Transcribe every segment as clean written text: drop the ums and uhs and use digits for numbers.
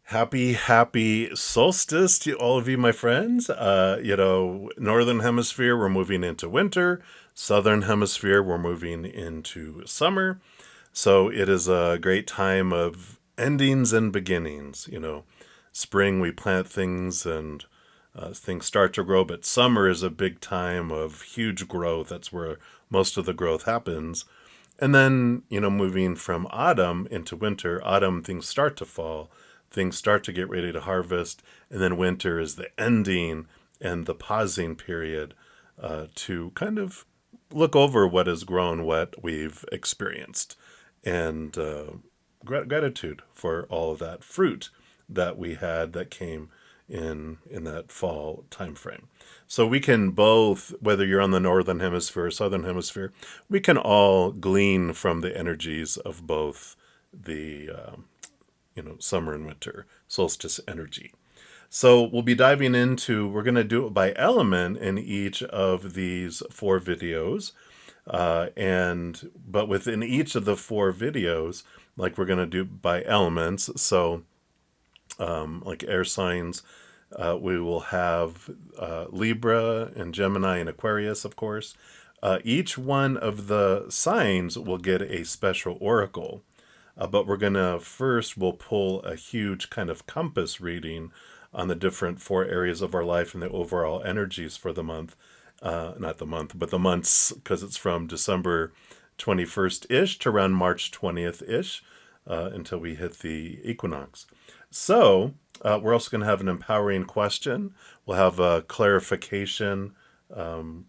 Happy solstice to all of you, my friends. Northern hemisphere, we're moving into winter. Southern hemisphere, we're moving into summer. So it is a great time of endings and beginnings. Spring, we plant things and things start to grow, but summer is a big time of huge growth. That's where most of the growth happens. And then, moving from autumn into winter, autumn, things start to fall, things start to get ready to harvest, and then winter is the ending and the pausing period to kind of look over what has grown, what we've experienced, and gratitude for all of that fruit that we had that came in that fall time frame. So we can both, whether you're on the northern hemisphere or southern hemisphere, we can all glean from the energies of both the summer and winter solstice energy. So we'll be diving into, we're going to do it by element in each of these four videos. But within each of the four videos, like we're going to do by elements. So like air signs, we will have Libra and Gemini and Aquarius, of course. Each one of the signs will get a special oracle. But we're going to we'll pull a huge kind of compass reading on the different four areas of our life and the overall energies for the month. Not the month, but the months, because it's from December 21st-ish to around March 20th-ish until we hit the equinox. So we're also going to have an empowering question. We'll have a clarification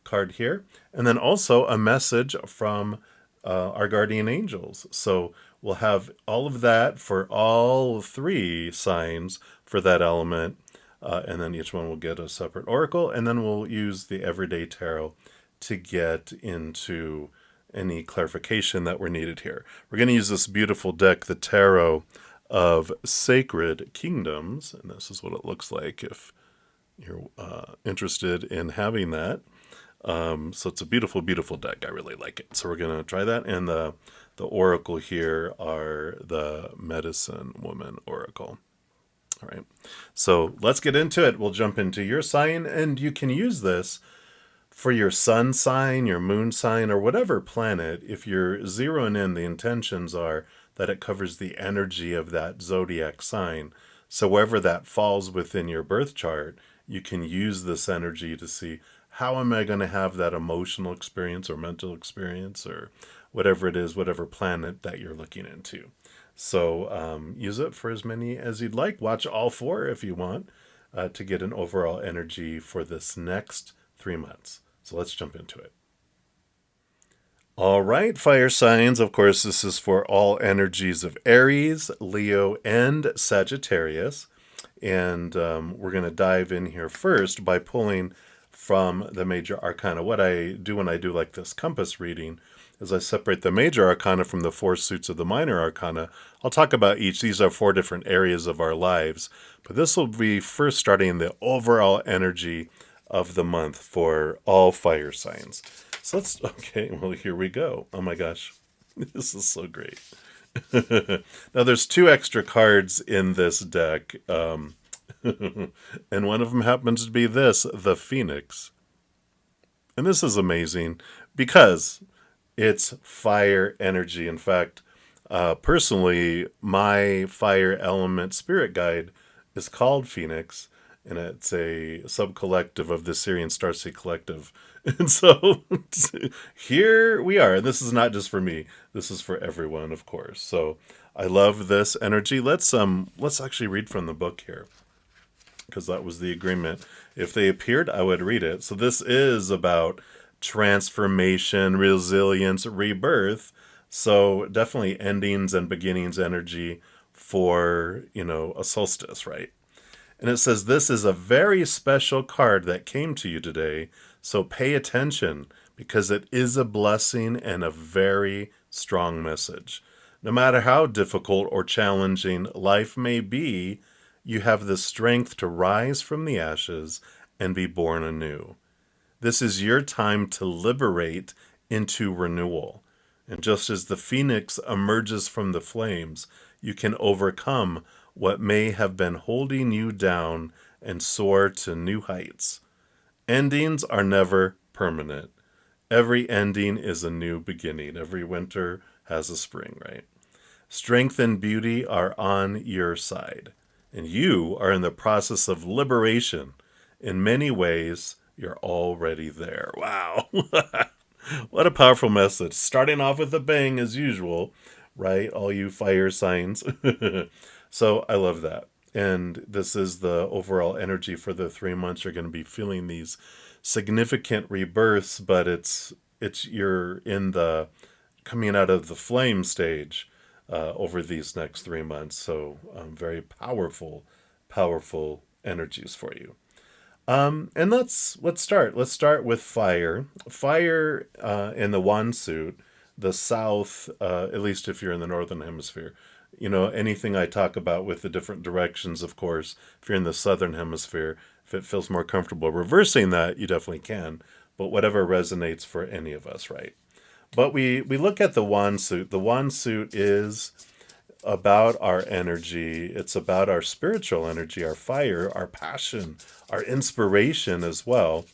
card here, and then also a message from our guardian angels. So we'll have all of that for all three signs for that element, and then each one will get a separate oracle, and then we'll use the everyday tarot to get into any clarification that were needed here. We're going to use this beautiful deck, the Tarot of Sacred Kingdoms, and this is what it looks like if you're interested in having that. So it's a beautiful, beautiful deck. I really like it. So we're going to try that. And the oracle here are the Medicine Woman Oracle. All right. So let's get into it. We'll jump into your sign, and you can use this for your sun sign, your moon sign, or whatever planet. If you're zeroing in, the intentions are that it covers the energy of that zodiac sign. So wherever that falls within your birth chart, you can use this energy to see, how am I going to have that emotional experience or mental experience or whatever it is, whatever planet that you're looking into. So use it for as many as you'd like. Watch all four if you want to get an overall energy for this next 3 months. So let's jump into it. All right, fire signs. Of course, this is for all energies of Aries, Leo, and Sagittarius. And we're going to dive in here first by pulling from the major arcana. What I do when I do like this compass reading is I separate the major arcana from the four suits of the minor arcana. I'll talk about each. These are four different areas of our lives. But this will be first starting the overall energy of the month for all fire signs. So well, here we go. Oh my gosh, this is so great. Now there's two extra cards in this deck. And one of them happens to be the Phoenix. And this is amazing because it's fire energy. In fact, personally, my fire element spirit guide is called Phoenix, and it's a sub-collective of the Syrian Starseed Collective. And so here we are. This is not just for me. This is for everyone, of course. So I love this energy. Let's actually read from the book here, because that was the agreement. If they appeared, I would read it. So this is about transformation, resilience, rebirth. So definitely endings and beginnings energy for, a solstice, right? And it says, this is a very special card that came to you today. So pay attention, because it is a blessing and a very strong message. No matter how difficult or challenging life may be, you have the strength to rise from the ashes and be born anew. This is your time to liberate into renewal. And just as the phoenix emerges from the flames, you can overcome what may have been holding you down and soar to new heights. Endings are never permanent. Every ending is a new beginning. Every winter has a spring, right? Strength and beauty are on your side, and you are in the process of liberation. In many ways, you're already there. Wow. What a powerful message. Starting off with a bang as usual, right? All you fire signs. So I love that. And this is the overall energy for the 3 months. You're going to be feeling these significant rebirths, but it's you're in the coming out of the flame stage over these next 3 months. So very powerful, powerful energies for you. And let's start. Let's start with fire. Fire in the wand suit, the south, at least if you're in the northern hemisphere. You know, anything I talk about with the different directions, of course, if you're in the southern hemisphere, if it feels more comfortable reversing that, you definitely can. But whatever resonates for any of us, right? But we look at the wand suit. The wand suit is about our energy. It's about our spiritual energy, our fire, our passion, our inspiration as well.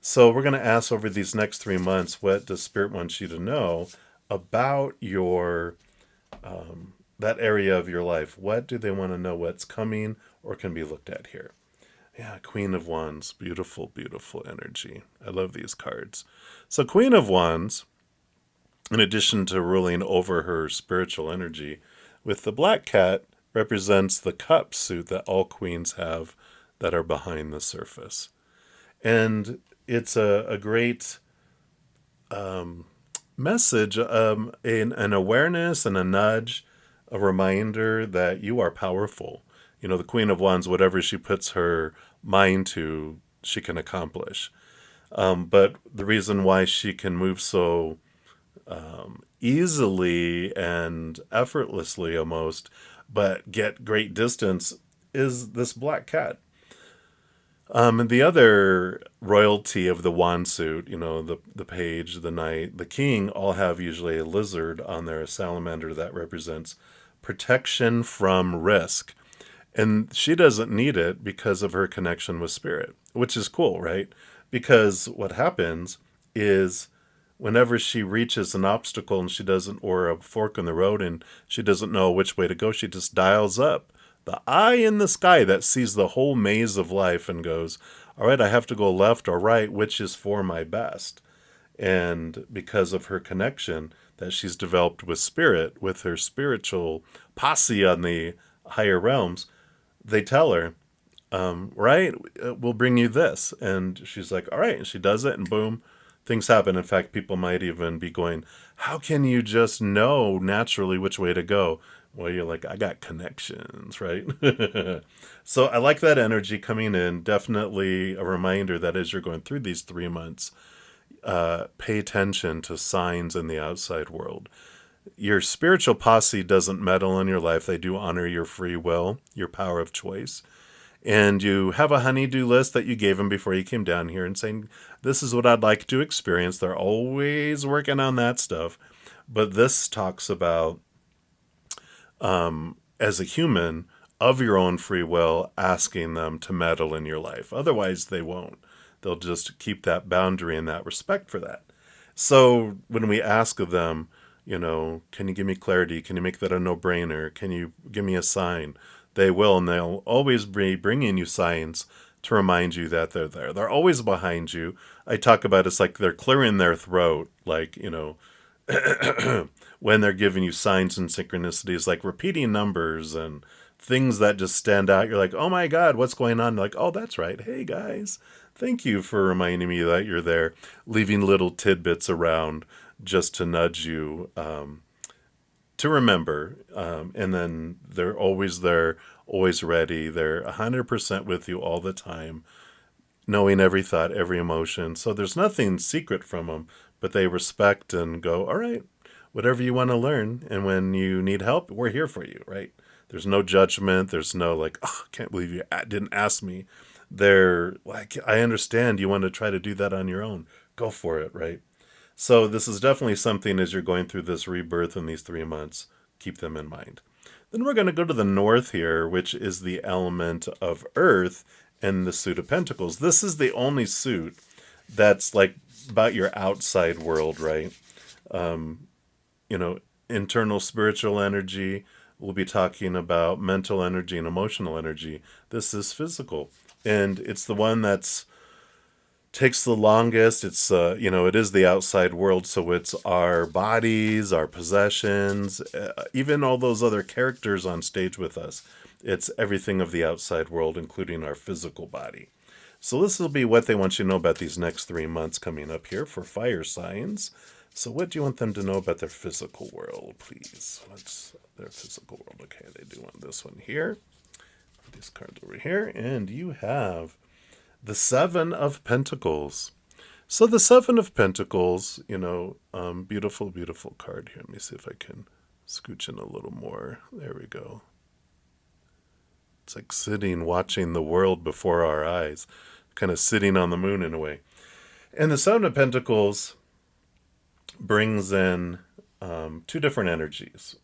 So we're going to ask over these next 3 months, what does Spirit want you to know about your that area of your life? What do they want to know? What's coming or can be looked at here? Yeah, Queen of Wands, beautiful, beautiful energy. I love these cards. So Queen of Wands, in addition to ruling over her spiritual energy, with the black cat represents the cup suit that all queens have that are behind the surface. And it's a great message, an awareness and a nudge, a reminder that you are powerful. You know, the Queen of Wands, whatever she puts her mind to, she can accomplish. But the reason why she can move so easily and effortlessly almost, but get great distance is this black cat. And the other royalty of the wand suit, you know, the page, the knight, the king, all have usually a lizard on there, a salamander that represents protection from risk. And she doesn't need it because of her connection with spirit, which is cool, right? Because what happens is whenever she reaches an obstacle and she doesn't, or a fork in the road and she doesn't know which way to go, she just dials up the eye in the sky that sees the whole maze of life and goes, all right, I have to go left or right, which is for my best. And because of her connection that she's developed with spirit, with her spiritual posse on the higher realms, they tell her, right, we'll bring you this. And she's like, all right. And she does it and boom, things happen. In fact, people might even be going, how can you just know naturally which way to go? Well, you're like, I got connections, right? So I like that energy coming in. Definitely a reminder that as you're going through these 3 months, pay attention to signs in the outside world. Your spiritual posse doesn't meddle in your life. They do honor your free will, your power of choice. And you have a honey-do list that you gave them before you came down here and saying, this is what I'd like to experience. They're always working on that stuff. But this talks about, as a human, of your own free will, asking them to meddle in your life. Otherwise, they won't. They'll just keep that boundary and that respect for that. So when we ask of them, you know, can you give me clarity? Can you make that a no-brainer? Can you give me a sign? They will, and they'll always be bringing you signs to remind you that they're there. They're always behind you. I talk about it's like they're clearing their throat, like, you know, when they're giving you signs and synchronicities, like repeating numbers and things that just stand out. You're like, oh my God, what's going on? Like, oh, that's right. Hey, guys, thank you for reminding me that you're there, leaving little tidbits around just to nudge you to remember. And then they're always there, always ready. They're 100% with you all the time, knowing every thought, every emotion. So there's nothing secret from them, but they respect and go, all right, whatever you want to learn. And when you need help, we're here for you, right? There's no judgment. There's no like, oh, I can't believe you didn't ask me. They're like, I understand you want to try to do that on your own. Go for it, right? So this is definitely something as you're going through this rebirth in these 3 months, keep them in mind. Then we're going to go to the north here, which is the element of earth and the suit of pentacles. This is the only suit that's like about your outside world, right? You know, internal spiritual energy. We'll be talking about mental energy and emotional energy. This is physical. And it's the one that's takes the longest. It's it is the outside world, so it's our bodies, our possessions, even all those other characters on stage with us. It's everything of the outside world, including our physical body. So this will be what they want you to know about these next 3 months coming up here for fire signs. So what do you want them to know about their physical world, please? What's their physical world? Okay, they do want this one here. Put these cards over here, and you have the Seven of Pentacles. So the Seven of Pentacles, beautiful, beautiful card here. Let me see if I can scooch in a little more. There we go. It's like sitting, watching the world before our eyes, kind of sitting on the moon in a way. And the Seven of Pentacles brings in two different energies.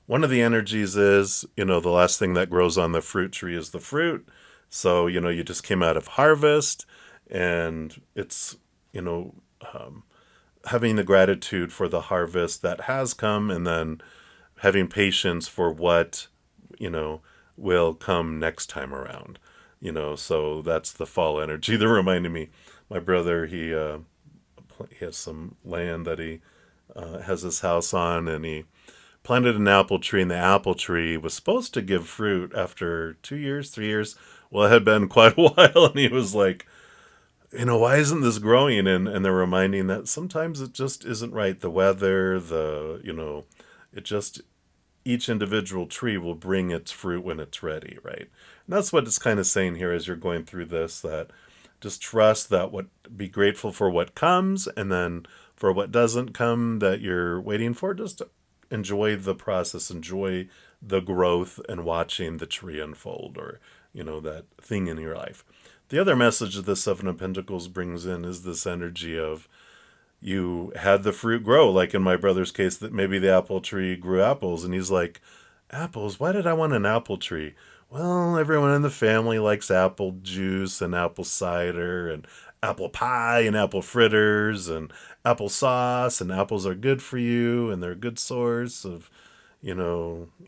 One of the energies is, the last thing that grows on the fruit tree is the fruit. So, you just came out of harvest, and it's, having the gratitude for the harvest that has come, and then having patience for what, will come next time around. So that's the fall energy. They're reminding me, my brother, he has some land that he has his house on, and he planted an apple tree, and the apple tree was supposed to give fruit after 2 years, 3 years. Well, it had been quite a while, and he was like, why isn't this growing? And they're reminding that sometimes it just isn't right. The weather, it just, each individual tree will bring its fruit when it's ready, right? And that's what it's kind of saying here as you're going through this, that just trust that be grateful for what comes, and then for what doesn't come that you're waiting for, just enjoy the process, enjoy the growth and watching the tree unfold, or that thing in your life. The other message that the Seven of Pentacles brings in is this energy of you had the fruit grow, like in my brother's case, that maybe the apple tree grew apples, and he's like, apples? Why did I want an apple tree? Well, everyone in the family likes apple juice and apple cider and apple pie and apple fritters and apple sauce, and apples are good for you, and they're a good source of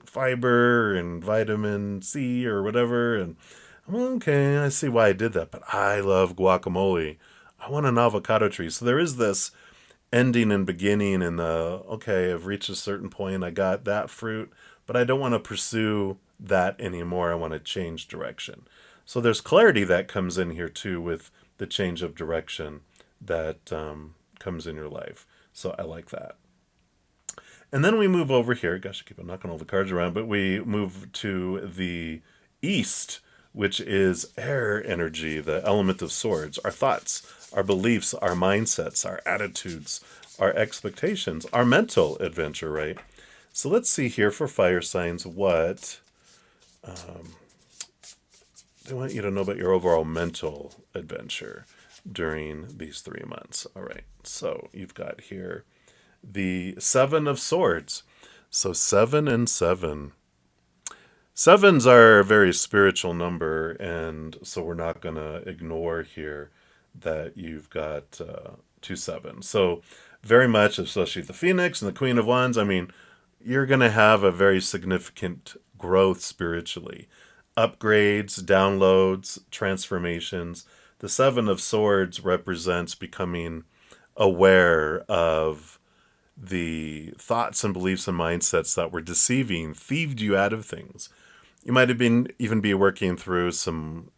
fiber and vitamin C or whatever. And okay, I see why I did that, but I love guacamole. I want an avocado tree. So there is this ending and beginning in okay, I've reached a certain point. I got that fruit, but I don't want to pursue that anymore. I want to change direction. So there's clarity that comes in here too with the change of direction that comes in your life. So I like that. And then we move over here. Gosh, I keep on knocking all the cards around, but we move to the east, which is air energy, the element of swords, our thoughts, our beliefs, our mindsets, our attitudes, our expectations, our mental adventure, right? So let's see here for fire signs what they want you to know about your overall mental adventure during these 3 months. All right, so you've got here the Seven of Swords. So 7 and 7. Sevens are a very spiritual number, and so we're not going to ignore here that you've got 2 sevens. So very much, especially the Phoenix and the Queen of Wands, you're going to have a very significant growth spiritually. Upgrades, downloads, transformations. The Seven of Swords represents becoming aware of the thoughts and beliefs and mindsets that were deceiving, thieved you out of things. You might have been even be working through some,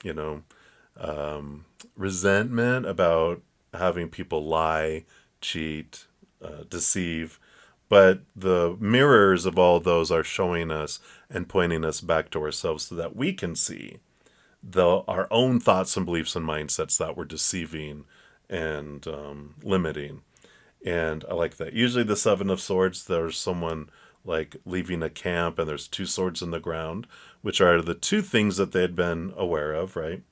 resentment about having people lie, cheat, deceive. But the mirrors of all those are showing us and pointing us back to ourselves so that we can see our own thoughts and beliefs and mindsets that were deceiving and limiting. And I like that. Usually the Seven of Swords, there's someone like leaving a camp and there's 2 swords in the ground, which are the 2 things that they had been aware of, right?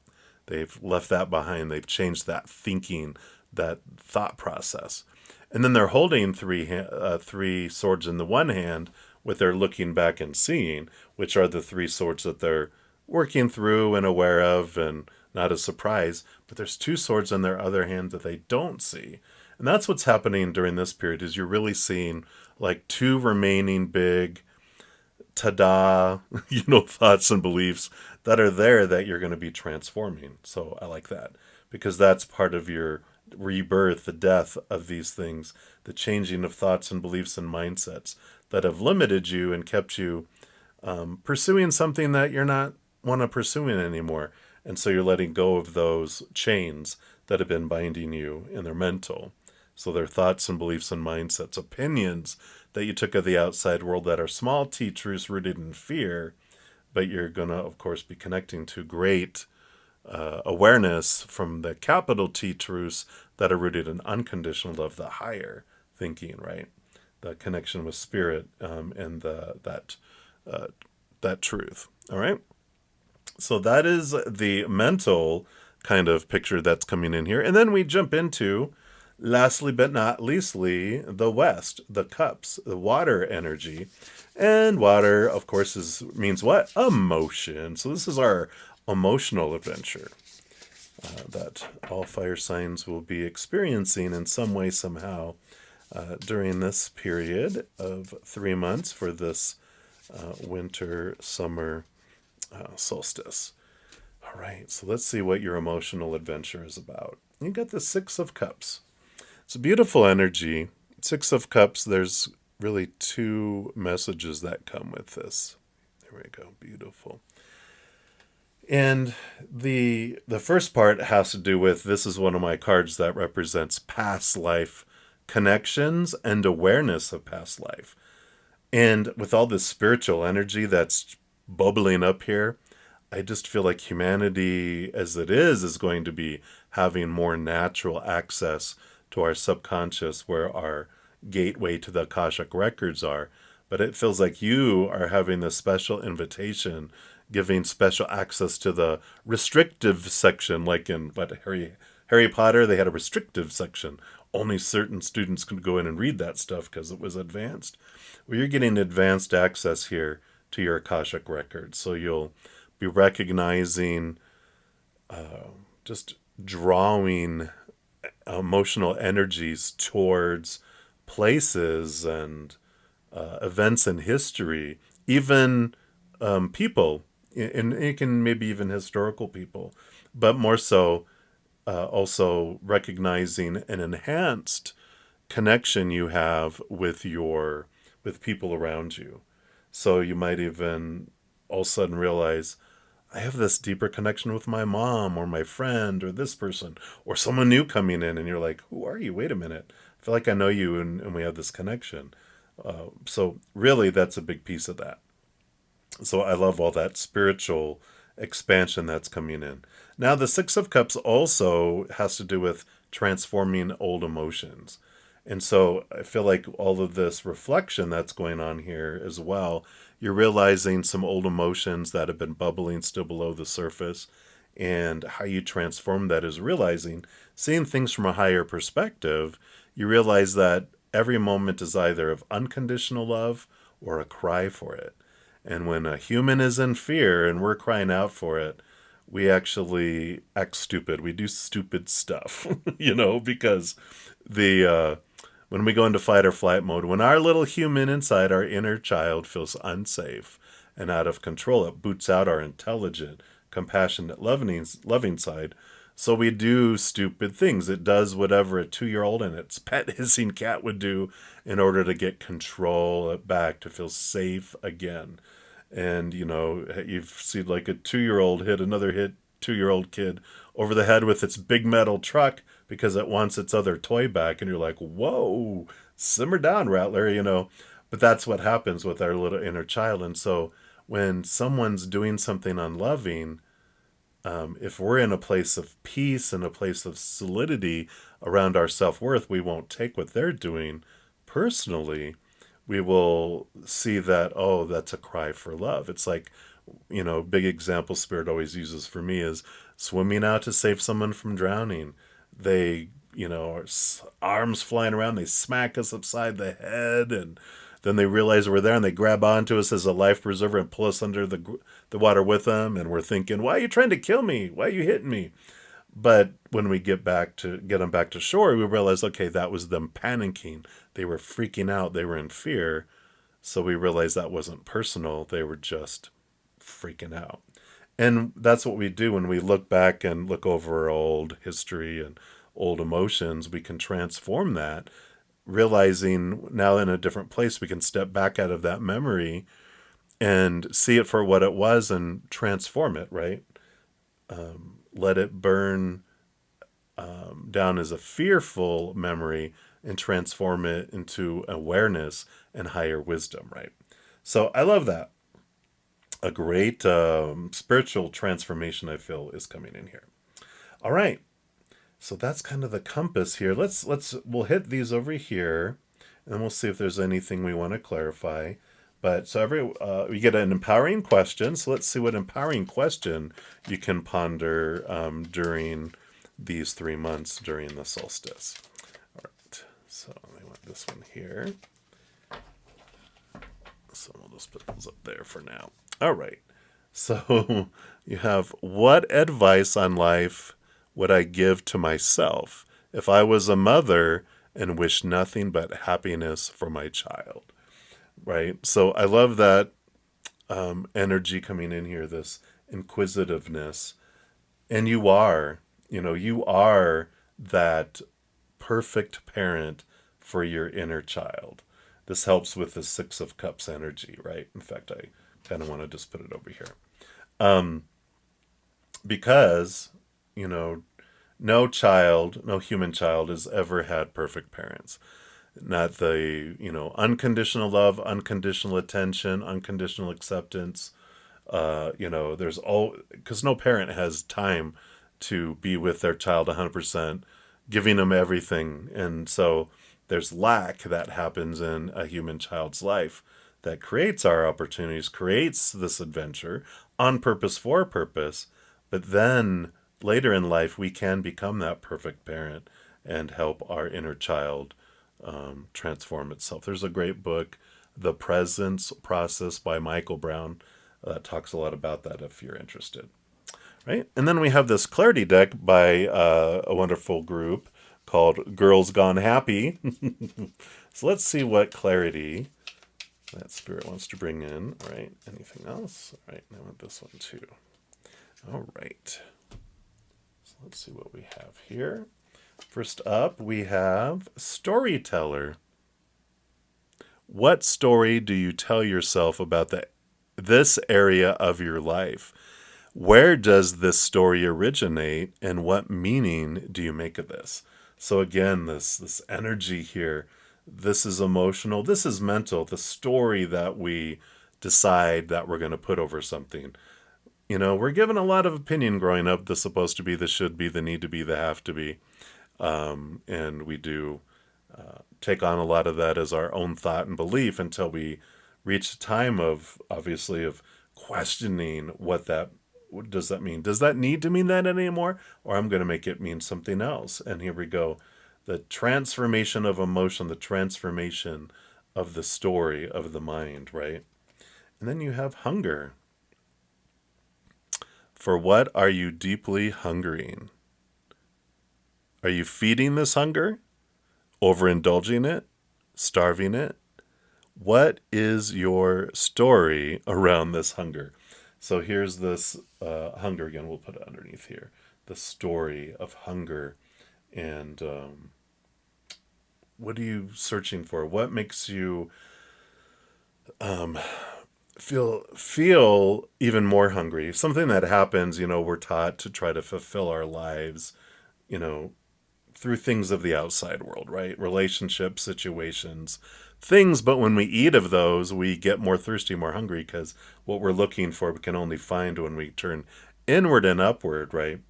They've left that behind. They've changed that thinking, that thought process. And then they're holding 3 swords in the one hand, what they're looking back and seeing, which are the three swords that they're working through and aware of and not a surprise. But there's two swords in their other hand that they don't see. And that's what's happening during this period, is you're really seeing like two remaining big ta-da, thoughts and beliefs that are there that you're going to be transforming. So I like that, because that's part of your rebirth, the death of these things, the changing of thoughts and beliefs and mindsets that have limited you and kept you pursuing something that you're not want to pursue anymore. And so you're letting go of those chains that have been binding you in their mental. So they're thoughts and beliefs and mindsets, opinions that you took of the outside world that are small t truths rooted in fear, but you're going to, of course, be connecting to great awareness from the capital T truths that are rooted in unconditional love, the higher thinking, right? The connection with spirit and that truth. All right. So that is the mental kind of picture that's coming in here. And then we jump into, lastly but not leastly, the West, the cups, the water energy. And water, of course, means what? Emotion. So this is our emotional adventure that all fire signs will be experiencing in some way, somehow, during this period of 3 months for this winter-summer solstice. All right, so let's see what your emotional adventure is about. You got the Six of Cups. It's a beautiful energy. Six of Cups, there's really two messages that come with this. There we go, beautiful. And the first part has to do with, this is one of my cards that represents past life connections and awareness of past life. And with all this spiritual energy that's bubbling up here, I just feel like humanity as it is going to be having more natural access to our subconscious, where our gateway to the Akashic records are. But it feels like you are having this special invitation, giving special access to the restrictive section, like in Harry Potter, they had a restrictive section. Only certain students could go in and read that stuff because it was advanced. Well, you're getting advanced access here to your Akashic records. So you'll be recognizing, just drawing emotional energies towards places and events in history, even people, and it can maybe even historical people, but more so also recognizing an enhanced connection you have with people around you. So you might even all of a sudden realize, I have this deeper connection with my mom or my friend or this person or someone new coming in, and you're like, who are you? Wait a minute. I feel like I know you, and we have this connection. So really, that's a big piece of that. So I love all that spiritual expansion that's coming in. Now, the Six of Cups also has to do with transforming old emotions. And so I feel like all of this reflection that's going on here as well, you're realizing some old emotions that have been bubbling still below the surface, and how you transform that is realizing, seeing things from a higher perspective. You realize that every moment is either of unconditional love or a cry for it. And when a human is in fear and we're crying out for it, we actually act stupid. We do stupid stuff, because when we go into fight or flight mode, when our little human inside, our inner child, feels unsafe and out of control, it boots out our intelligent, compassionate, loving side. So we do stupid things. It does whatever a 2-year-old and its pet hissing cat would do in order to get control back, to feel safe again. And, you've seen like a 2-year-old hit another 2-year-old kid over the head with its big metal truck because it wants its other toy back. And you're like, whoa, simmer down, Rattler, But that's what happens with our little inner child. And so when someone's doing something unloving, if we're in a place of peace and a place of solidity around our self-worth, we won't take what they're doing personally. We will see that, oh, that's a cry for love. It's like, big example Spirit always uses for me is swimming out to save someone from drowning. They, arms flying around, they smack us upside the head, and then they realize we're there and they grab onto us as a life preserver and pull us under the water with them. And we're thinking, why are you trying to kill me? Why are you hitting me? But when we get them back to shore, we realize, okay, that was them panicking. They were freaking out. They were in fear. So we realized that wasn't personal. They were just freaking out. And that's what we do when we look back and look over old history and old emotions. We can transform that, realizing now in a different place, we can step back out of that memory and see it for what it was and transform it, right? Let it burn down as a fearful memory and transform it into awareness and higher wisdom, right? So I love that. A great spiritual transformation, I feel, is coming in here. All right. So that's kind of the compass here. We'll hit these over here, and we'll see if there's anything we want to clarify. But so we get an empowering question. So let's see what empowering question you can ponder during these 3 months during the solstice. All right. So I want this one here. So we'll just put those up there for now. All right. So you have, what advice on life would I give to myself if I was a mother and wished nothing but happiness for my child? Right? So I love that energy coming in here, this inquisitiveness. And you are that perfect parent for your inner child. This helps with the Six of Cups energy, right? In fact, I kind of want to just put it over here. Because, no human child has ever had perfect parents. Not the, unconditional love, unconditional attention, unconditional acceptance. Because no parent has time to be with their child 100%, giving them everything. And so there's lack that happens in a human child's life that creates our opportunities, creates this adventure on purpose, for a purpose. But then later in life, we can become that perfect parent and help our inner child transform itself. There's a great book, The Presence Process by Michael Brown, that talks a lot about that if you're interested. Right? And then we have this clarity deck by a wonderful group called Girls Gone Happy. So let's see what clarity that spirit wants to bring in. All right. Anything else? All right. I want this one too. All right. So let's see what we have here. First up, we have storyteller. What story do you tell yourself about this area of your life? Where does this story originate, and what meaning do you make of this? So again, this energy here, this is emotional, this is mental, the story that we decide that we're going to put over something. We're given a lot of opinion growing up, the supposed to be, the should be, the need to be, the have to be. And we do take on a lot of that as our own thought and belief until we reach the time of questioning what does that mean? Does that need to mean that anymore? Or I'm going to make it mean something else. And here we go. The transformation of emotion, the transformation of the story of the mind, right? And then you have hunger. For what are you deeply hungering? Are you feeding this hunger? Overindulging it? Starving it? What is your story around this hunger? So here's this hunger again. We'll put it underneath here. The story of hunger. And what are you searching for? What makes you feel even more hungry? Something that happens, we're taught to try to fulfill our lives, through things of the outside world, right? Relationships, situations, things. But when we eat of those, we get more thirsty, more hungry, because what we're looking for, we can only find when we turn inward and upward, right?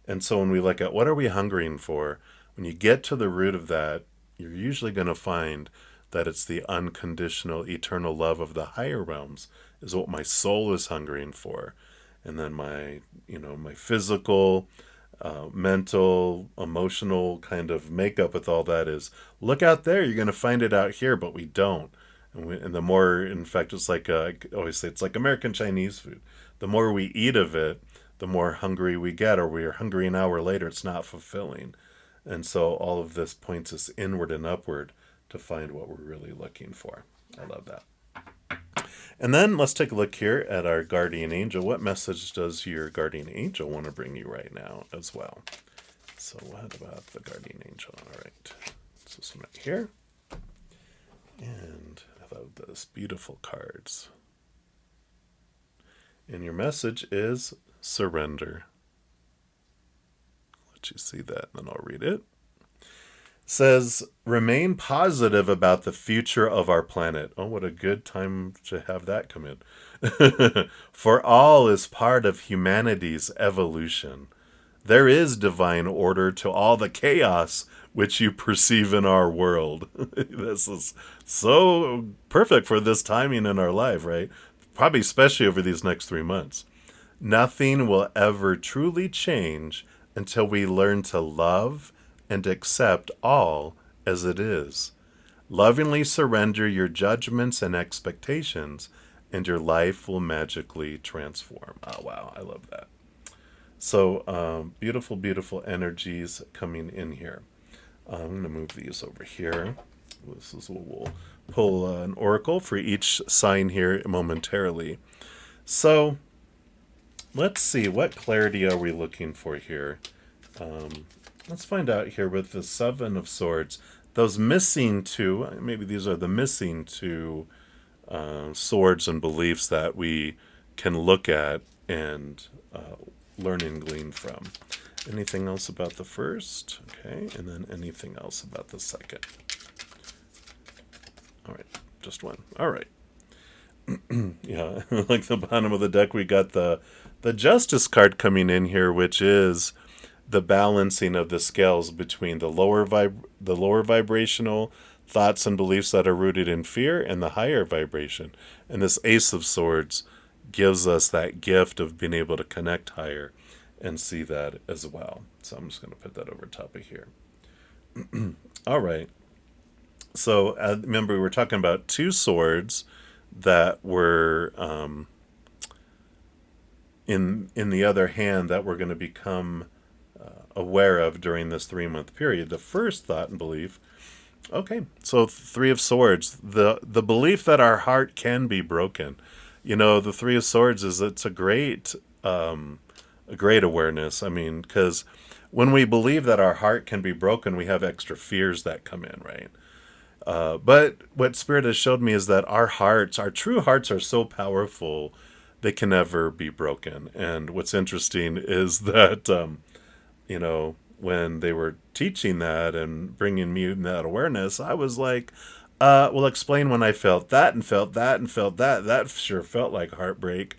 And so when we look at what are we hungering for, when you get to the root of that, you're usually going to find that it's the unconditional, eternal love of the higher realms is what my soul is hungering for. And then my physical, mental, emotional kind of makeup with all that is, look out there, you're going to find it out here, but we don't. And the more, in fact, it's like, I always say, it's like American Chinese food. The more we eat of it, the more hungry we get, or we are hungry an hour later, it's not fulfilling. And so all of this points us inward and upward to find what we're really looking for. I love that. And then let's take a look here at our guardian angel. What message does your guardian angel want to bring you right now as well? So what about the guardian angel? All right. So this one right here. And I love those beautiful cards. And your message is surrender. I'll let you see that, and then I'll read it. Says, remain positive about the future of our planet. Oh, what a good time to have that come in. For all is part of humanity's evolution. There is divine order to all the chaos which you perceive in our world. This is so perfect for this timing in our life, right? Probably especially over these next 3 months. Nothing will ever truly change until we learn to love and accept all as it is. Lovingly surrender your judgments and expectations, and your life will magically transform. Oh, wow. I love that. So beautiful, beautiful energies coming in here. I'm going to move these over here. This is what we'll pull an oracle for each sign here momentarily. So let's see, what clarity are we looking for here? Let's find out here with the Seven of Swords. Those missing two, maybe these are the missing two swords and beliefs that we can look at and learn and glean from. Anything else about the first? Okay, and then anything else about the second? All right, just one. All right. Yeah, like the bottom of the deck, we got the Justice card coming in here, which is the balancing of the scales between the lower vibrational thoughts and beliefs that are rooted in fear and the higher vibration. And this Ace of Swords gives us that gift of being able to connect higher and see that as well. So I'm just going to put that over top of here. All right. So remember, we were talking about two swords that were in the other hand that we're going to become aware of during this 3-month period. The first thought and belief. Okay, so Three of Swords, the belief that our heart can be broken. You know, the Three of Swords it's a great awareness. I mean, because when we believe that our heart can be broken, we have extra fears that come in, right? But what Spirit has showed me is that our hearts, our true hearts, are so powerful, they can never be broken. And what's interesting is that, you know, when they were teaching that and bringing me that awareness, I was like, well, explain when I felt that and felt that and felt that. That sure felt like heartbreak.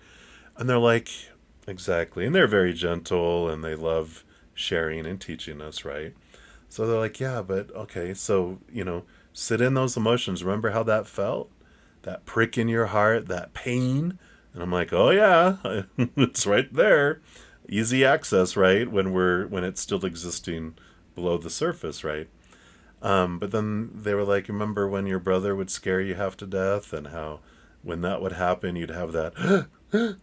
And they're like, exactly. And they're very gentle and they love sharing and teaching us, right? So they're like, yeah, but okay, so, you know, sit in those emotions. Remember how that felt? That prick in your heart, that pain. And I'm like, oh yeah, it's right there. Easy access, right? When it's still existing below the surface, right? But then they were like, remember when your brother would scare you half to death, and how when that would happen, you'd have that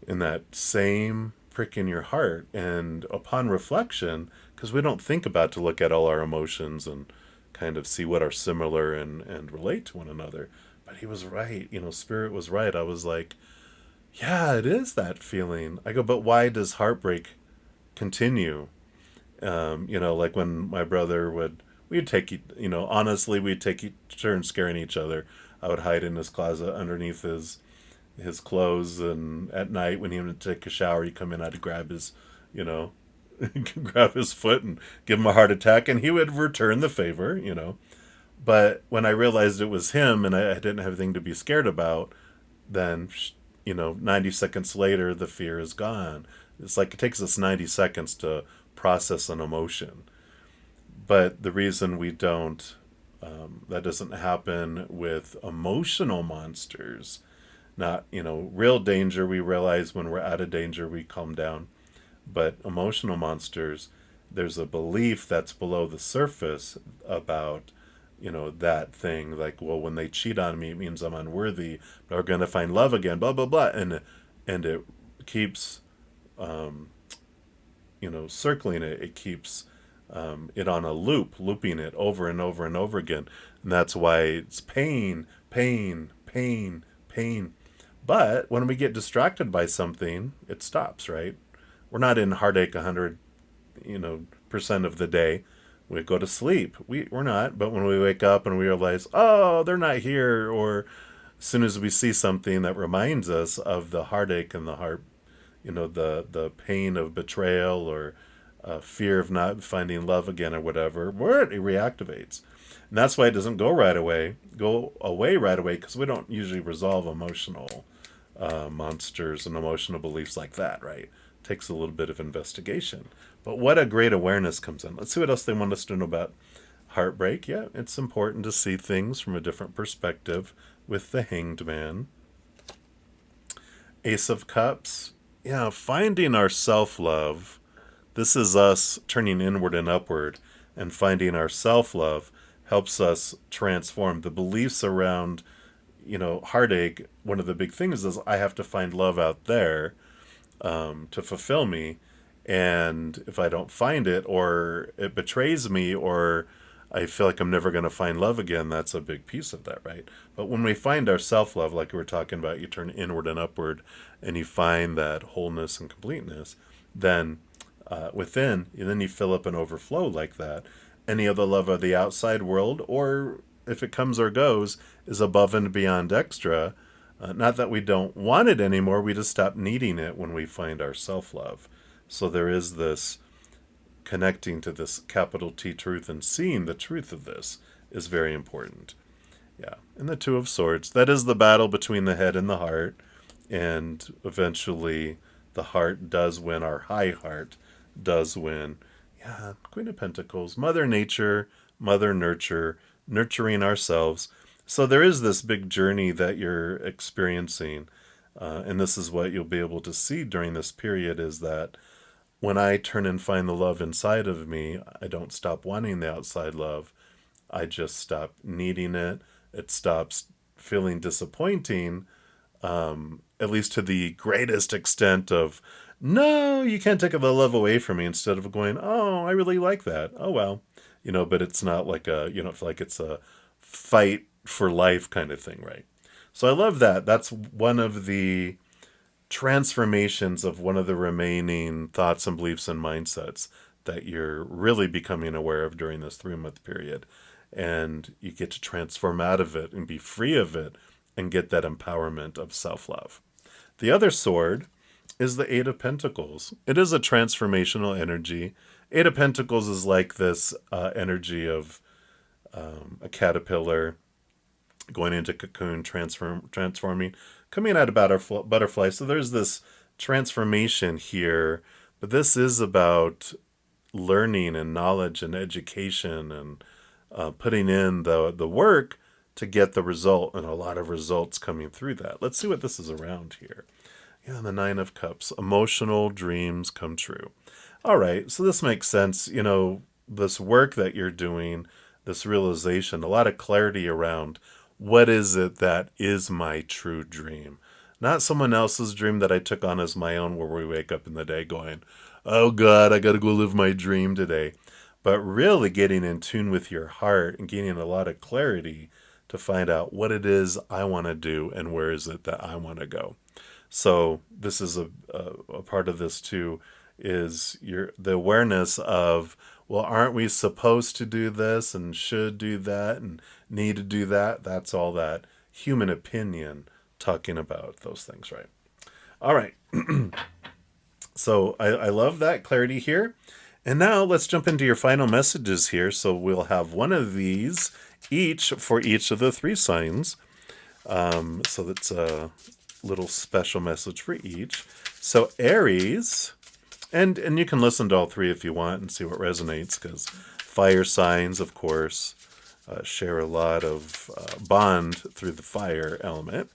in that same prick in your heart. And upon reflection, because we don't think about to look at all our emotions and kind of see what are similar and relate to one another. But he was right. You know, Spirit was right. I was like, yeah, it is that feeling. I go, but why does heartbreak continue? You know, like when my brother we'd take, you know, honestly, we'd take turns scaring each other. I would hide in his closet underneath his clothes, and at night when he would take a shower, he'd come in, I'd grab his, you know, grab his foot and give him a heart attack, and he would return the favor, you know. But when I realized it was him and I didn't have anything to be scared about, then, you know, 90 seconds later, the fear is gone. It's like it takes us 90 seconds to process an emotion. But the reason we don't, that doesn't happen with emotional monsters, not, you know, real danger, we realize when we're out of danger, we calm down. But emotional monsters, there's a belief that's below the surface about that thing, like, well, when they cheat on me, it means I'm unworthy, but we're going to find love again, blah, blah, blah. And it keeps, circling it. It keeps it on a loop, looping it over and over and over again. And that's why it's pain, pain, pain, pain. But when we get distracted by something, it stops, right? We're not in heartache 100, percent of the day. We go to sleep. We're not. But when we wake up and we realize, oh, they're not here, or as soon as we see something that reminds us of the heartache and the heart, the pain of betrayal, or fear of not finding love again, or whatever, it reactivates. And that's why it doesn't go away right away, because we don't usually resolve emotional monsters and emotional beliefs like that, right? It takes a little bit of investigation. But what a great awareness comes in. Let's see what else they want us to know about heartbreak. Yeah, it's important to see things from a different perspective with the Hanged Man. Ace of Cups. Yeah, finding our self-love. This is us turning inward and upward, and finding our self-love helps us transform the beliefs around, heartache. One of the big things is I have to find love out there to fulfill me. And if I don't find it, or it betrays me, or I feel like I'm never going to find love again, that's a big piece of that, right? But when we find our self-love, like we were talking about, you turn inward and upward, and you find that wholeness and completeness, then within, and then you fill up and overflow like that. Any other love of the outside world, or if it comes or goes, is above and beyond extra. Not that we don't want it anymore, we just stop needing it when we find our self-love. So there is this connecting to this capital T truth, and seeing the truth of this is very important. Yeah. And the Two of Swords, that is the battle between the head and the heart. And eventually the heart does win, our high heart does win. Yeah. Queen of Pentacles, Mother Nature, Mother Nurture, nurturing ourselves. So there is this big journey that you're experiencing. And this is what you'll be able to see during this period, is that when I turn and find the love inside of me, I don't stop wanting the outside love. I just stop needing it. It stops feeling disappointing, at least to the greatest extent of, no, you can't take the love away from me, instead of going, oh, I really like that. Oh, well, but it's not like you don't feel like it's a fight for life kind of thing, right? So I love that. That's one of the transformations of one of the remaining thoughts and beliefs and mindsets that you're really becoming aware of during this 3-month period. And you get to transform out of it and be free of it and get that empowerment of self-love. The other sword is the Eight of Pentacles. It is a transformational energy. Eight of Pentacles is like this energy of a caterpillar going into cocoon, transforming, coming out of butterfly. So there's this transformation here, but this is about learning and knowledge and education, and putting in the work to get the result, and a lot of results coming through that. Let's see what this is around here. Yeah, the Nine of Cups, emotional dreams come true. All right, so this makes sense. This work that you're doing, this realization, a lot of clarity around what is it that is my true dream. Not someone else's dream that I took on as my own, where we wake up in the day going, oh God, I got to go live my dream today. But really getting in tune with your heart and gaining a lot of clarity to find out what it is I want to do and where is it that I want to go. So this is a part of this too, is the awareness of, well, aren't we supposed to do this and should do that and need to do that? That's all that human opinion talking about those things, right? All right. So I love that clarity here. And now let's jump into your final messages here. So we'll have one of these each for each of the 3 signs. So that's a little special message for each. So Aries, and you can listen to all 3 if you want and see what resonates, because fire signs, of course, share a lot of bond through the fire element.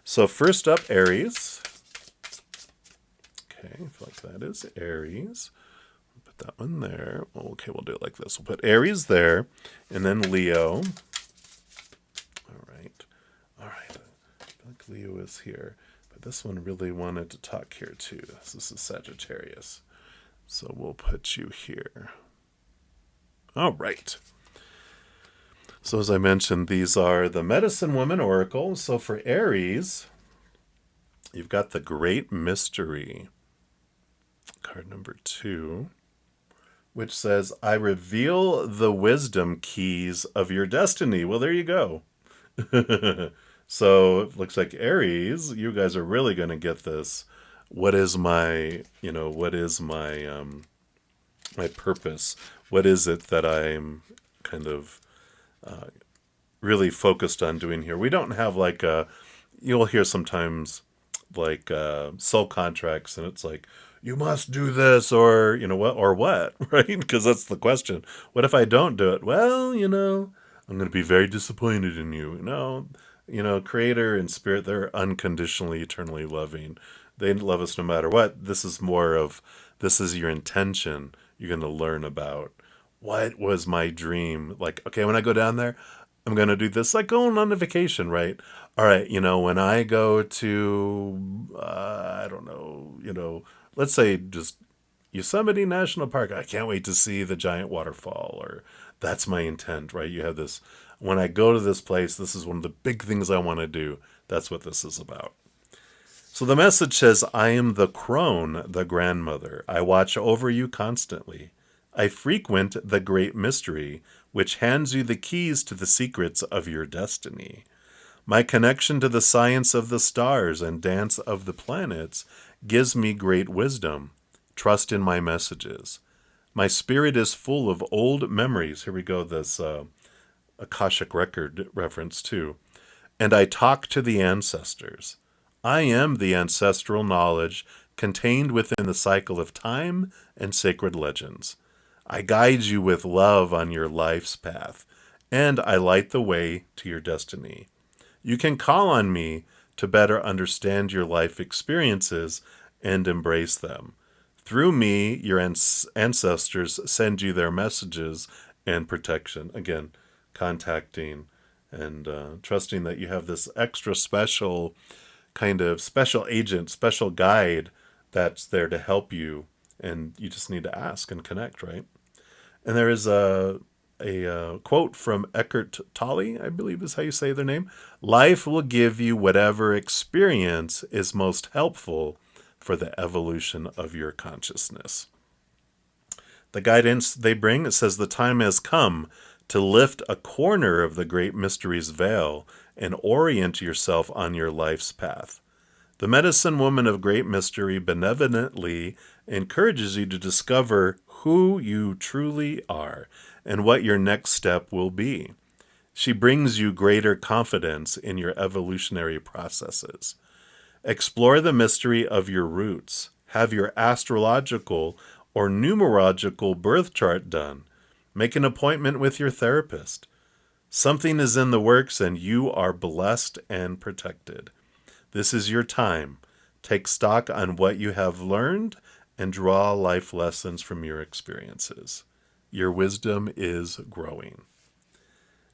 So first up, Aries. Okay, I feel like that is Aries. Put that one there. Okay, we'll do it like this. We'll put Aries there, and then Leo. All right. I feel like Leo is here, but this one really wanted to talk here too. This is Sagittarius. So we'll put you here. All right. So as I mentioned, these are the Medicine Woman Oracle. So for Aries, you've got the Great Mystery, card number 2, which says, I reveal the wisdom keys of your destiny. Well, there you go. So it looks like Aries, you guys are really going to get this. What is my, my purpose? What is it that I'm kind of really focused on doing here? We don't have like you'll hear sometimes like soul contracts, and it's like, you must do this, or what, right? Because that's the question. What if I don't do it? Well, I'm going to be very disappointed in you. Creator and spirit, they're unconditionally, eternally loving. They love us no matter what. This is more of, this is your intention. You're going to learn about what was my dream. Like, okay, when I go down there, I'm going to do this. Like going on a vacation, right? All right, when I go to, I don't know, let's say just Yosemite National Park, I can't wait to see the giant waterfall, or that's my intent, right? You have this, when I go to this place, this is one of the big things I want to do. That's what this is about. So the message says, I am the crone, the grandmother. I watch over you constantly. I frequent the great mystery, which hands you the keys to the secrets of your destiny. My connection to the science of the stars and dance of the planets gives me great wisdom. Trust in my messages. My spirit is full of old memories. Here we go, this Akashic record reference too. And I talk to the ancestors. I am the ancestral knowledge contained within the cycle of time and sacred legends. I guide you with love on your life's path, and I light the way to your destiny. You can call on me to better understand your life experiences and embrace them. Through me, your ancestors send you their messages and protection. Again, contacting and trusting that you have this extra special kind of special agent, special guide that's there to help you, and you just need to ask and connect, right? And there is a quote from Eckhart Tolle, I believe is how you say their name. Life will give you whatever experience is most helpful for the evolution of your consciousness. The guidance they bring, it says, the time has come to lift a corner of the great mystery's veil and orient yourself on your life's path. The medicine woman of great mystery benevolently encourages you to discover who you truly are and what your next step will be. She brings you greater confidence in your evolutionary processes. Explore the mystery of your roots. Have your astrological or numerological birth chart done. Make an appointment with your therapist. Something is in the works and you are blessed and protected. This is your time. Take stock on what you have learned and draw life lessons from your experiences. Your wisdom is growing.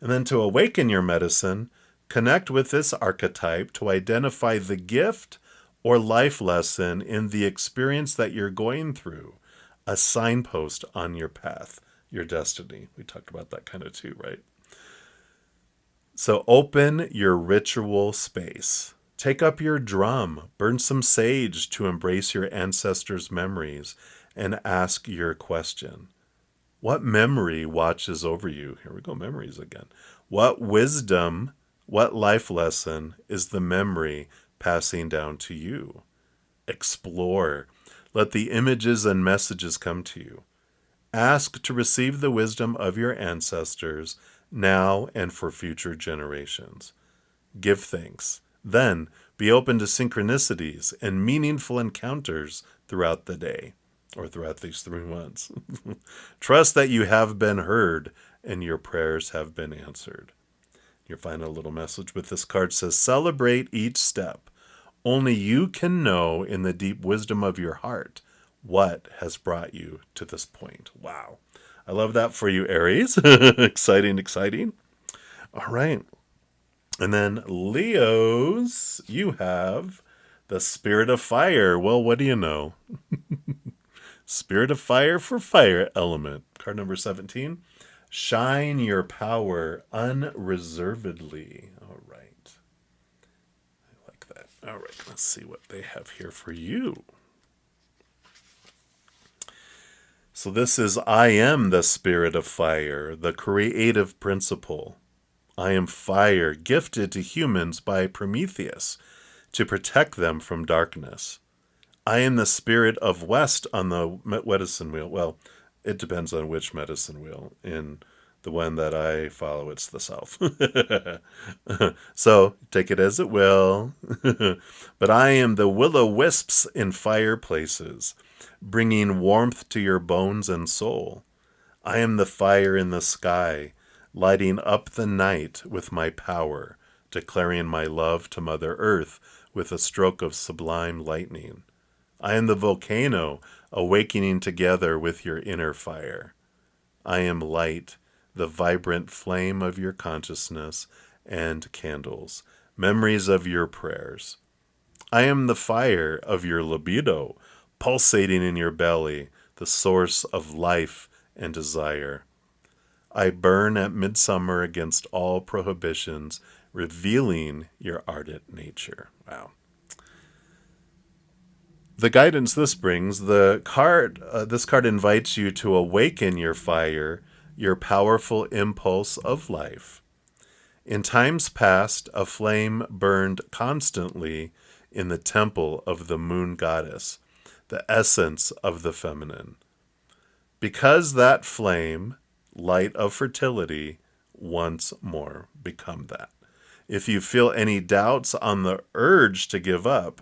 And then to awaken your medicine, connect with this archetype to identify the gift or life lesson in the experience that you're going through, a signpost on your path, your destiny. We talked about that kind of too, right? So open your ritual space. Take up your drum, burn some sage to embrace your ancestors' memories, and ask your question. What memory watches over you? Here we go, memories again. What wisdom, what life lesson is the memory passing down to you? Explore. Let the images and messages come to you. Ask to receive the wisdom of your ancestors now and for future generations. Give thanks. Then be open to synchronicities and meaningful encounters throughout the day, or throughout these 3 months. Trust that you have been heard and your prayers have been answered. Your final little message with this card says, celebrate each step. Only you can know in the deep wisdom of your heart what has brought you to this point. Wow. I love that for you, Aries. Exciting, exciting. All right. And then Leos, you have the Spirit of Fire. Well, what do you know? Spirit of Fire for fire element. Card number 17. Shine your power unreservedly. All right. I like that. All right, let's see what they have here for you. So this is I am the Spirit of Fire, the creative principle. I am fire gifted to humans by Prometheus to protect them from darkness. I am the spirit of West on the medicine wheel. Well, it depends on which medicine wheel. In the one that I follow, it's the South. So take it as it will. But I am the will-o'-wisps in fireplaces, bringing warmth to your bones and soul. I am the fire in the sky, lighting up the night with my power, declaring my love to Mother Earth with a stroke of sublime lightning. I am the volcano, awakening together with your inner fire. I am light, the vibrant flame of your consciousness and candles, memories of your prayers. I am the fire of your libido, pulsating in your belly, the source of life and desire. I burn at midsummer against all prohibitions, revealing your ardent nature. Wow. The guidance this brings, this card invites you to awaken your fire, your powerful impulse of life. In times past, a flame burned constantly in the temple of the moon goddess, the essence of the feminine. Because that flame, light of fertility, once more become that. If you feel any doubts on the urge to give up,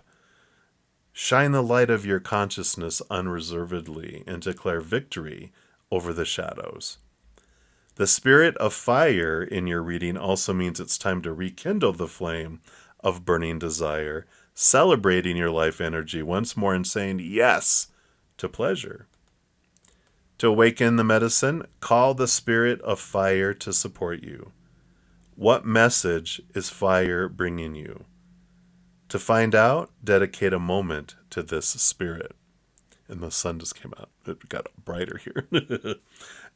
shine the light of your consciousness unreservedly and declare victory over the shadows. The spirit of fire in your reading also means it's time to rekindle the flame of burning desire, celebrating your life energy once more and saying yes to pleasure. To awaken the medicine, call the spirit of fire to support you. What message is fire bringing you? To find out, dedicate a moment to this spirit. And the sun just came out. It got brighter here.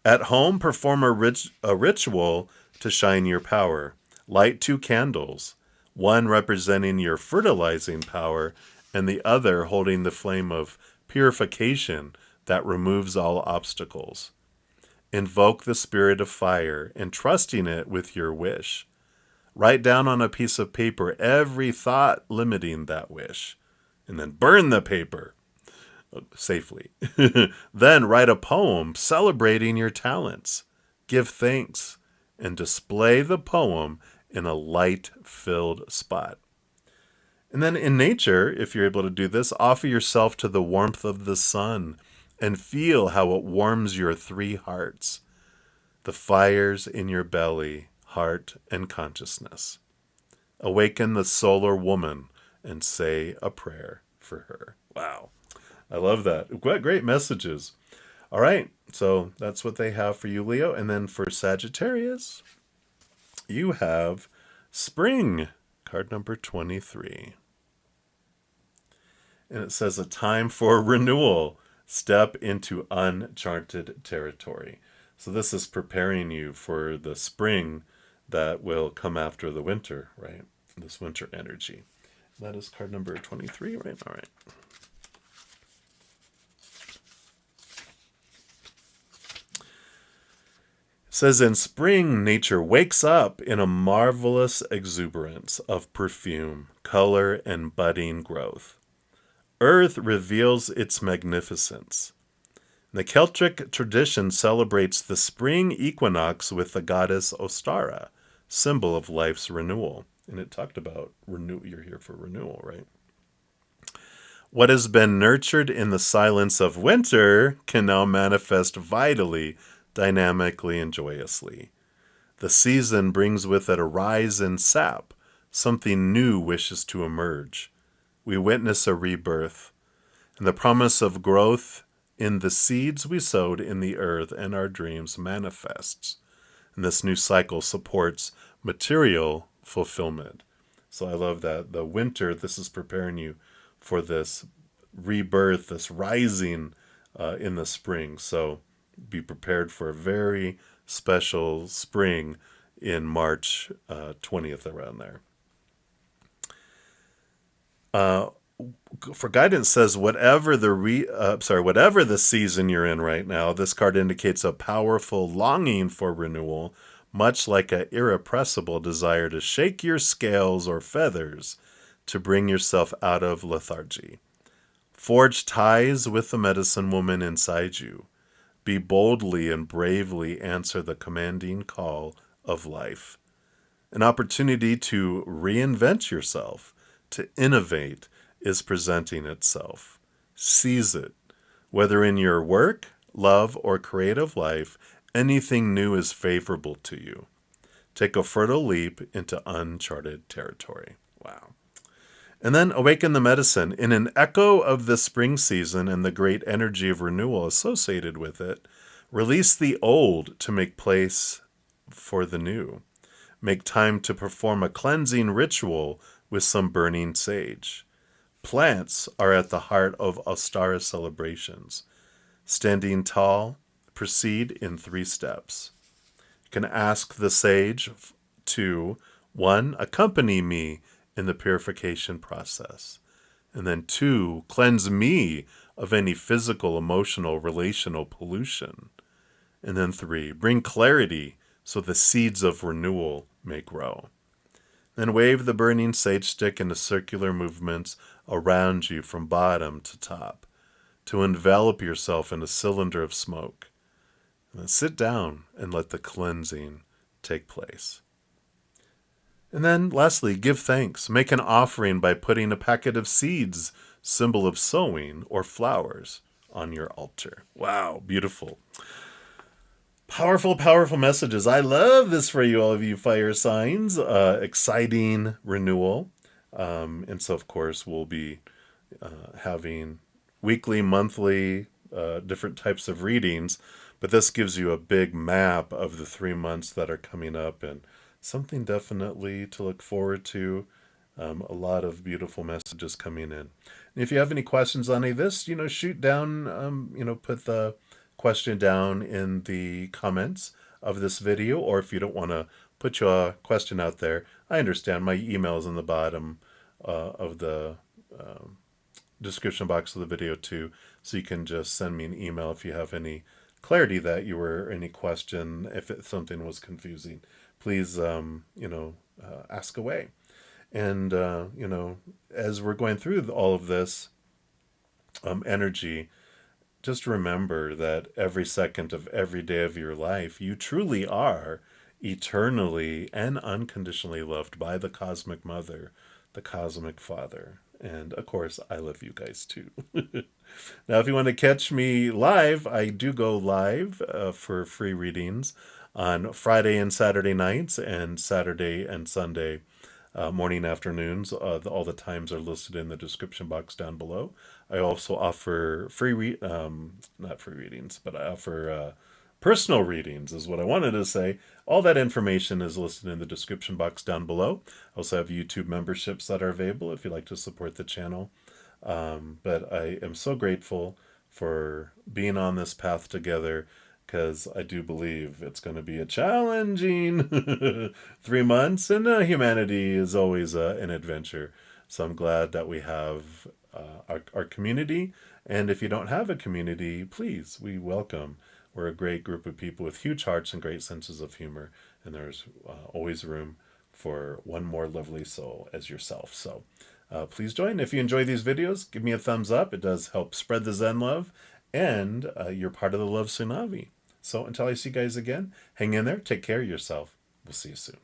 At home, perform a ritual to shine your power. Light 2 candles, one representing your fertilizing power and the other holding the flame of purification that removes all obstacles. Invoke the spirit of fire, entrusting it with your wish. Write down on a piece of paper every thought limiting that wish, and then burn the paper safely. Then write a poem celebrating your talents. Give thanks and display the poem in a light-filled spot. And then in nature, if you're able to do this, offer yourself to the warmth of the sun and feel how it warms your 3 hearts, the fires in your belly, heart, and consciousness. Awaken the solar woman and say a prayer for her. Wow. I love that. What great messages. All right. So that's what they have for you, Leo. And then for Sagittarius, you have Spring, card number 23. And it says a time for renewal. Step into uncharted territory. So this is preparing you for the spring that will come after the winter, right? This winter energy. That is card number 23, right? All right. It says in spring, nature wakes up in a marvelous exuberance of perfume, color, and budding growth. Earth reveals its magnificence. The Celtic tradition celebrates the spring equinox with the goddess Ostara, symbol of life's renewal. And it talked about you're here for renewal, right? What has been nurtured in the silence of winter can now manifest vitally, dynamically, and joyously. The season brings with it a rise in sap. Something new wishes to emerge. We witness a rebirth, and the promise of growth in the seeds we sowed in the earth and our dreams manifests. And this new cycle supports material fulfillment. So I love that the winter, this is preparing you for this rebirth, this rising in the spring. So be prepared for a very special spring in March 20th, around there. For guidance says whatever the season you're in right now, this card indicates a powerful longing for renewal, much like an irrepressible desire to shake your scales or feathers to bring yourself out of lethargy. Forge ties with the medicine woman inside you. Be boldly and bravely answer the commanding call of life. An opportunity to reinvent yourself, to innovate, is presenting itself. Seize it. Whether in your work, love, or creative life, anything new is favorable to you. Take a fertile leap into uncharted territory. Wow. And then awaken the medicine. In an echo of the spring season and the great energy of renewal associated with it, release the old to make place for the new. Make time to perform a cleansing ritual with some burning sage. Plants are at the heart of Ostara celebrations. Standing tall, proceed in 3 steps. You can ask the sage to, 1, accompany me in the purification process. And then 2, cleanse me of any physical, emotional, relational pollution. And then 3, bring clarity so the seeds of renewal may grow. Then wave the burning sage stick into circular movements around you from bottom to top to envelop yourself in a cylinder of smoke. And then sit down and let the cleansing take place. And then lastly, give thanks. Make an offering by putting a packet of seeds, symbol of sowing, or flowers on your altar. Wow, beautiful. Powerful, powerful messages. I love this for you, all of you fire signs. Exciting renewal. And so, of course, we'll be having weekly, monthly, different types of readings. But this gives you a big map of the 3 months that are coming up, and something definitely to look forward to. A lot of beautiful messages coming in. And if you have any questions on any of this, shoot down, put the question down in the comments of this video, or if you don't want to put your question out there, I understand. My email is in the bottom of the description box of the video too, so you can just send me an email if you have any clarity that you were, any question, if something was confusing. Please, ask away. And, as we're going through all of this energy, just remember that every second of every day of your life, you truly are eternally and unconditionally loved by the Cosmic Mother, the Cosmic Father. And, of course, I love you guys, too. Now, if you want to catch me live, I do go live for free readings on Friday and Saturday nights and Saturday and Sunday morning afternoons. All the times are listed in the description box down below. I also offer not free readings, but I offer personal readings is what I wanted to say. All that information is listed in the description box down below. I also have YouTube memberships that are available if you'd like to support the channel. But I am so grateful for being on this path together, because I do believe it's going to be a challenging 3 months, and humanity is always an adventure. So I'm glad that we have our community. And if you don't have a community, please, we welcome. We're a great group of people with huge hearts and great senses of humor. And there's always room for one more lovely soul as yourself. So please join. If you enjoy these videos, give me a thumbs up. It does help spread the Zen love. And you're part of the Love Tsunami. So until I see you guys again, hang in there. Take care of yourself. We'll see you soon.